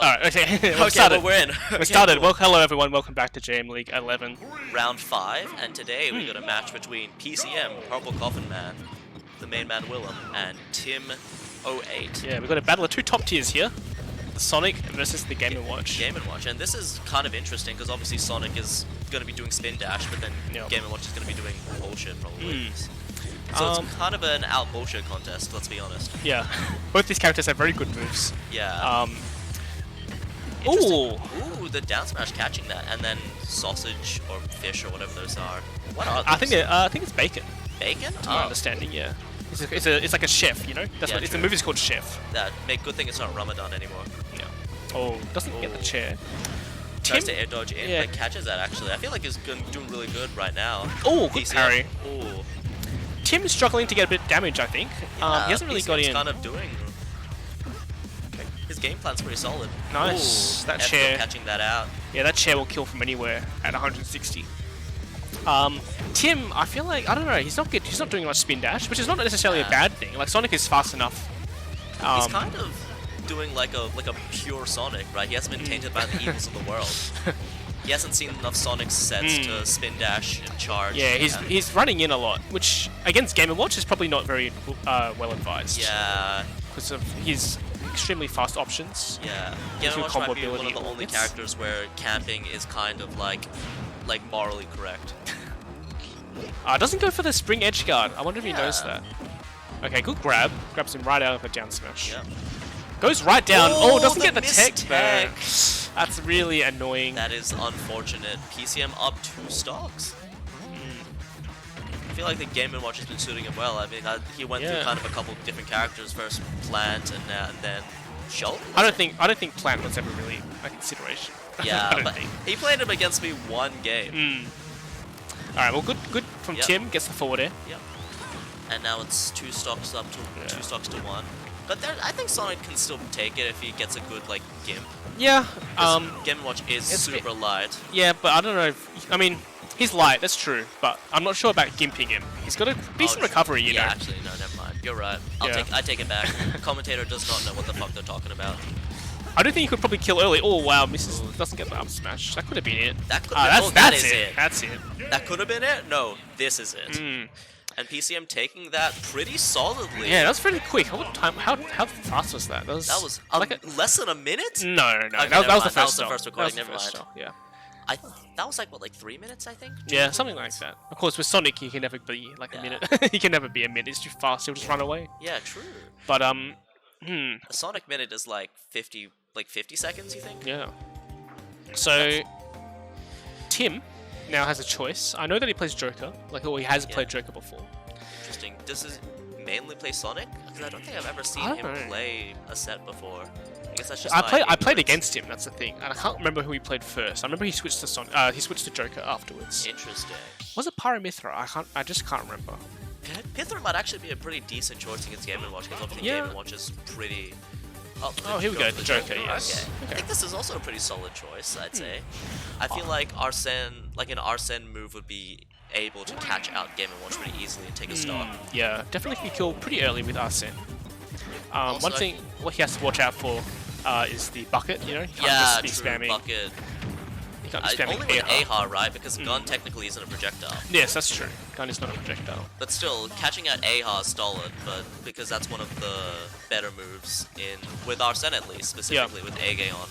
Alright, okay. Okay, started. well, we're in. We started. Well, hello everyone. Welcome back to JMLeague11. Round 5, and today we got a match between PCM, Purple Coffin Man, the main man Willem, and Tim08. Yeah, we've got a battle of two top tiers here. The Sonic versus the Game & Watch. Game & Watch, and this is kind of interesting because obviously Sonic is going to be doing spin dash, but then Game & Watch is going to be doing bullshit probably. So it's kind of an out bullshit contest, let's be honest. Yeah, both these characters have very good moves. Yeah. Ooh, the down smash catching that, and then sausage or fish or whatever those are. What are those? I think it's bacon. Bacon? To my understanding, yeah. It's like a chef, you know. That's yeah, what the movie's called Chef. That good thing it's not Ramadan anymore. Yeah. Oh, doesn't get the chair. Tries to air dodge in, but catches that actually. I feel like he's doing really good right now. Oh, good parry. Oh. Tim's struggling to get a bit of damage, I think. Yeah, he hasn't really got in. Kind of doing. Okay. His game plan's pretty solid. Nice. Ooh, that chair. Catching that out. Yeah, that chair will kill from anywhere at 160. Tim, I feel like, I don't know, he's not good. He's not doing much spin dash, which is not necessarily a bad thing. Like Sonic is fast enough. He's kind of doing like a pure Sonic, right? He hasn't been tainted by the evils of the world. He hasn't seen enough Sonic sets to spin dash and charge. Yeah, he's running in a lot, which against Game & Watch is probably not very well advised. Yeah. Because of his extremely fast options. Yeah. Game & Watch might be one of the only characters where camping is kind of like morally correct. Doesn't go for the spring edge guard. I wonder if he knows that. Okay, good grab. Grabs him right out of a down smash. Yep. Goes right down. Oh, doesn't get the tech there. That's really annoying. That is unfortunate. PCM up 2 stocks. I feel like the Game & Watch has been suiting him well. I mean, he went through kind of a couple different characters. First Plant, and then Schultz. I don't think Plant was ever really a consideration. Yeah, but he played him against me one game. All right, well, good from Tim. Gets the forward air. Yep. And now it's 2 stocks up to 2 stocks to 1. But I think Sonic can still take it if he gets a good like gimp. Yeah. Game & Watch is super light. Yeah, but I don't know. I mean, he's light. That's true. But I'm not sure about gimping him. He's got a decent recovery, you know. Actually, no, never mind. You're right. I take it back. The commentator does not know what the fuck they're talking about. I don't think he could probably kill early. Oh wow, misses. Doesn't get the up smash. That could have been it. That could have been. That's it. That's it. That could have been it. No, this is it. And PCM taking that pretty solidly. Yeah, that was pretty quick. How fast was that? That was like less than a minute? No. Okay, that was the first. That was the first recording. Never mind. Yeah. That was like what, like 3 minutes, I think. Yeah, something like that. Of course, with Sonic, he can never be like a minute. He can never be a minute. It's too fast. He'll just run away. Yeah, true. But a Sonic minute is like 50 seconds. You think? Yeah. So Tim now has a choice. I know that he plays Joker, he has played Joker before. Interesting. Does he mainly play Sonic? Because I don't think I've ever seen him play a set before. I guess that's just I played against him. That's the thing, and I can't remember who he played first. I remember he switched to Sonic. He switched to Joker afterwards. Interesting. Was it Pyramithra? I just can't remember. Pythra might actually be a pretty decent choice against Game & Watch because obviously Game & Watch is pretty. Oh, here we go. The Joker, yes. Okay. I think this is also a pretty solid choice, I'd say. I feel like an Arsene move would be able to catch out Game & Watch pretty easily and take a stock. Yeah, definitely can kill pretty early with Arsene. One thing what he has to watch out for is the bucket, you know? He can't just be spamming. Bucket. He can't be spamming only with AHA, right? Because gun technically isn't a projectile. Yes, that's true. Gun is not a projectile. But still, catching out AHA is solid, but because that's one of the better moves with Arsene at least, specifically with Age on.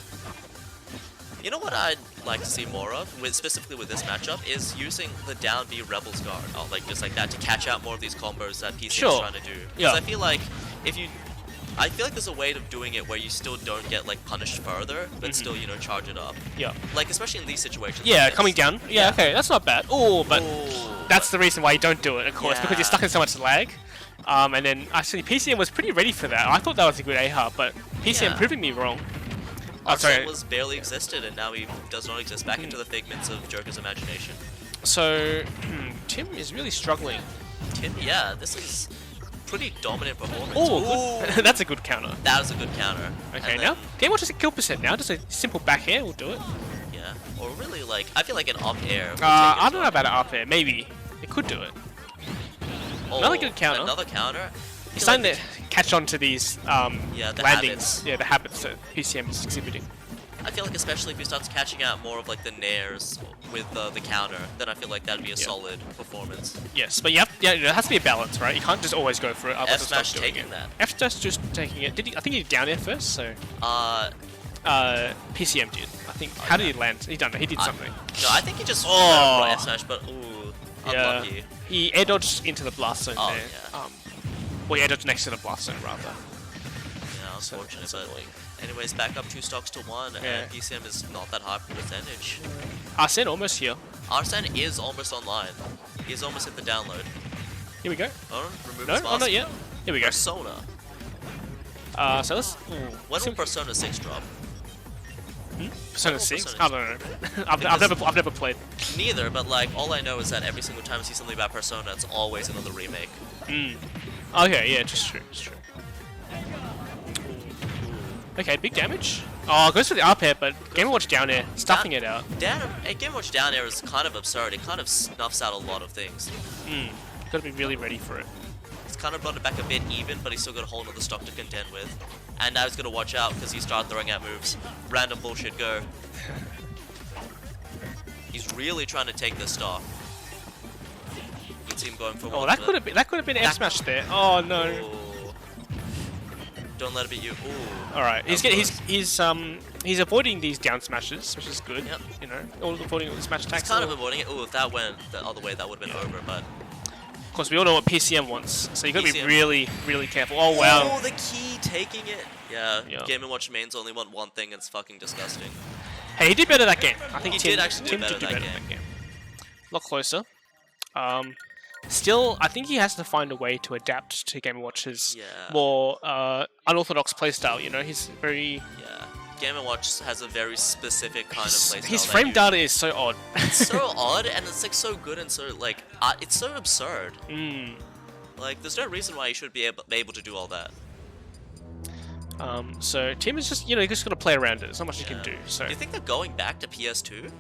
You know what I'd like to see more of, specifically with this matchup, is using the down B Rebels guard, just like that, to catch out more of these combos that PC is trying to do. Because I feel like there's a way of doing it where you still don't get punished further, but still charge it up. Yeah. Especially in these situations. Yeah, coming down. Yeah, okay, that's not bad. Oh, but that's the reason why you don't do it, of course, because you're stuck in so much lag. And then actually PCM was pretty ready for that. I thought that was a good AHA, but PCM proving me wrong. Arsene was barely existed, and now he does not exist. Back into the figments of Joker's imagination. So, Tim is really struggling. This is pretty dominant performance. Oh, that's a good counter. That was a good counter. Okay, now Game Watch has a kill percent now. Just a simple back air will do it. Yeah, or really I feel like an up air. I don't know about an up air. Maybe it could do it. Another good counter. Another counter. He's starting to catch on to these Yeah, the landings. habits. Yeah, the habits that PCM is exhibiting. I feel like especially if he starts catching out more of like the nairs with the counter, then I feel like that'd be a solid performance. Yes, but there has to be a balance, right? You can't just always go for it. F smash taking that. F smash just taking it. I think he did down air first, so. PCM did. I think. How did he land? He done. He did something. No, I think he just F smash, but ooh, unlucky. Yeah. He air dodged into the blast zone there. Yeah. Well, he air dodged next to the blast zone rather. Yeah, unfortunate, but anyways, back up 2 stocks to 1, and PCM is not that high percentage. Arsene almost here. Arsene is almost online. He's almost hit the download. Here we go. Oh, remove No, his mask. not yet. Here we go. Persona. So let's. When will Persona 6 drop? Persona 6? Persona I don't know. I've never played. Neither, but like all I know is that every single time I see something about Persona, it's always another remake. Okay, yeah, just true. It's true. Okay, big damage. Oh, it goes for the up air, but Game & Watch down air, stuffing it out. Game & Watch down air is kind of absurd. It kind of snuffs out a lot of things. Gotta be really ready for it. He's kind of brought it back a bit even, but he's still got a whole other stock to contend with. And now he's got to watch out because he started throwing out moves. Random bullshit go. He's really trying to take this stock. You can see him going for one. Oh, that could have been F smash there. Oh no. Ooh. Don't let it be you. Ooh. All right, he's avoiding these down smashes, which is good. Yep. You know, avoiding all the smash attacks. He's kind of avoiding it. Ooh, if that went the other way, that would have been over. But of course, we all know what PCM wants, so you got to be really, really careful. Oh wow. Oh, the key taking it. Yeah. Yeah. Game & Watch mains only want one thing. And it's fucking disgusting. Hey, he did better that game. I think He Tim did actually do Tim better did do that better game. that game. A lot closer. Still, I think he has to find a way to adapt to Game & Watch's more unorthodox playstyle. You know, he's very. Yeah. Game & Watch has a very specific kind of playstyle. His frame data is so odd. It's so odd, and it's like so good and so like it's so absurd. Like, there's no reason why you should be able to do all that. So Tim is just, you know, just got to play around it. There's not much you can do. So. Do you think they're going back to PS2?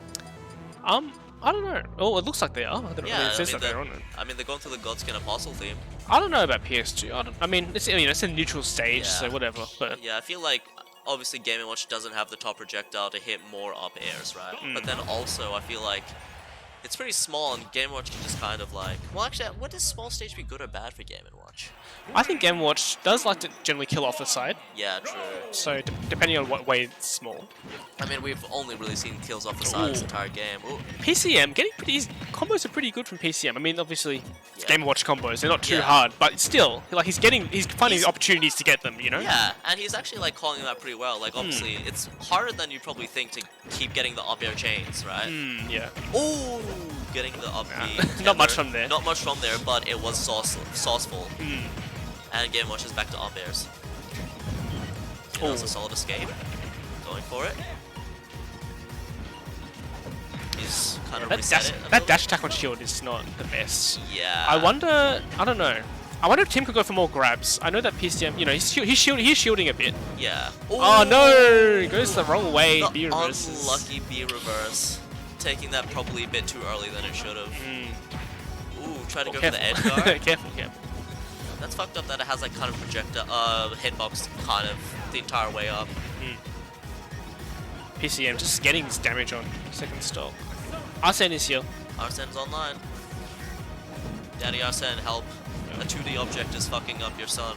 I don't know. Oh, it looks like they are. Yeah, it says that they're on it. I mean, they're going through the Godskin Apostle theme. I don't know about PS2. I mean, it's a neutral stage, so whatever. But yeah, I feel like obviously Game & Watch doesn't have the top projectile to hit more up airs, right? But then also I feel like it's pretty small, and Game & Watch can just kind of like... Well, actually, would this small stage be good or bad for Game & Watch? I think Game & Watch does like to generally kill off the side. Yeah, true. So, depending on what way it's small. I mean, we've only really seen kills off the side this entire game. Ooh. PCM, his combos are pretty good from PCM. I mean, obviously, it's Game & Watch combos. They're not too hard, but still, like, he's finding opportunities to get them, you know? Yeah, and he's actually, like, calling them out pretty well. Like, obviously, it's harder than you probably think to keep getting the up air chains, right? Yeah. Ooh, getting the up B. Not much from there. Not much from there, but it was sauceful. And Game & Watch is back to up airs. That was a solid escape. Going for it. He's kind of reset it. That dash attack on shield is not the best. Yeah. I don't know. I wonder if Tim could go for more grabs. I know that PCM, you know, he's shielding a bit. Yeah. Ooh. Oh no! It goes the wrong way. B reverse. Unlucky B reverse. Taking that probably a bit too early than it should have. Ooh, try to go for the edge guard. Careful. That's fucked up that it has like kind of projector hitbox kind of the entire way up. PCM just getting this damage on second stock. Arsene is here. Arsene's online. Daddy Arsene, help. A 2D object is fucking up your son.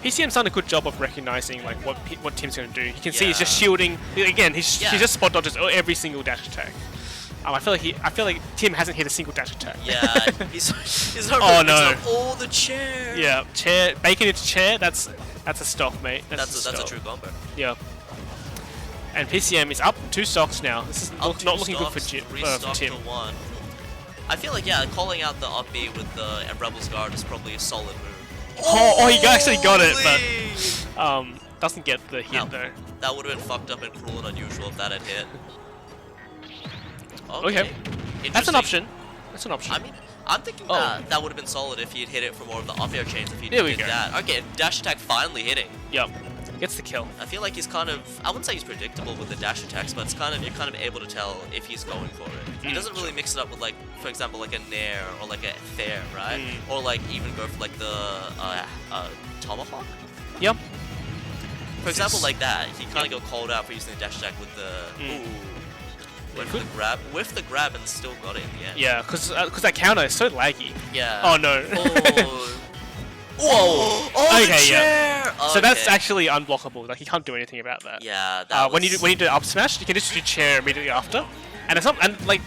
PCM's done a good job of recognizing like what Tim's going to do. You can see he's just shielding. Again, he just spot dodges every single dash attack. I feel like Tim hasn't hit a single dash attack. Yeah, he's oh no! Oh, the chair. Yeah, chair, bacon into chair. That's a stock, mate. That's a true combo. Yeah. And PCM is up 2 stocks now. This is not looking good for Tim. To 1. I feel like calling out the up B with the Rebel's Guard is probably a solid move. Oh, he actually got it, but doesn't get the hit though. That would have been fucked up and cruel and unusual if that had hit. Okay. That's an option. I mean, I'm thinking that would have been solid if he'd hit it for more of the up air chains if he did that. Okay, dash attack finally hitting. Yep. Gets the kill. I feel like he's kind of, I wouldn't say he's predictable with the dash attacks, but it's kind of, you're kind of able to tell if he's going for it. He doesn't really mix it up with, like, for example, like a nair or like a fair, right? Or like even go for like the tomahawk. Yep. For example, like that, he kind of got called out for using the dash attack with the went for the grab, with the grab, and still got it in the end. Yeah, because that counter is so laggy. Yeah. Oh no. Oh. Whoa! Oh, Okay, the chair! yeah. Okay. So that's actually unblockable. Like, you can't do anything about that. Yeah. That when you do up smash, you can just do chair immediately after, and it's not, and like,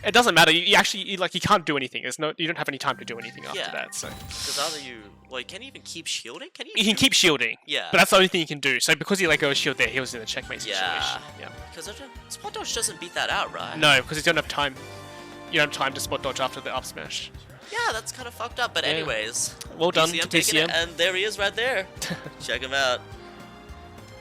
it doesn't matter. You actually like, you can't do anything. There's no, you don't have any time to do anything after that. So. Because either you, well, you can't even keep shielding. Can you? You can keep shielding. Yeah. But that's the only thing you can do. So because he let go of shield there, he was in a checkmate situation. Yeah. Because spot dodge doesn't beat that out, right? No, because you don't have time. You don't have time to spot dodge after the up smash. Yeah, that's kind of fucked up. But anyways, well done to taking PCM. it, and there he is right there. Check him out.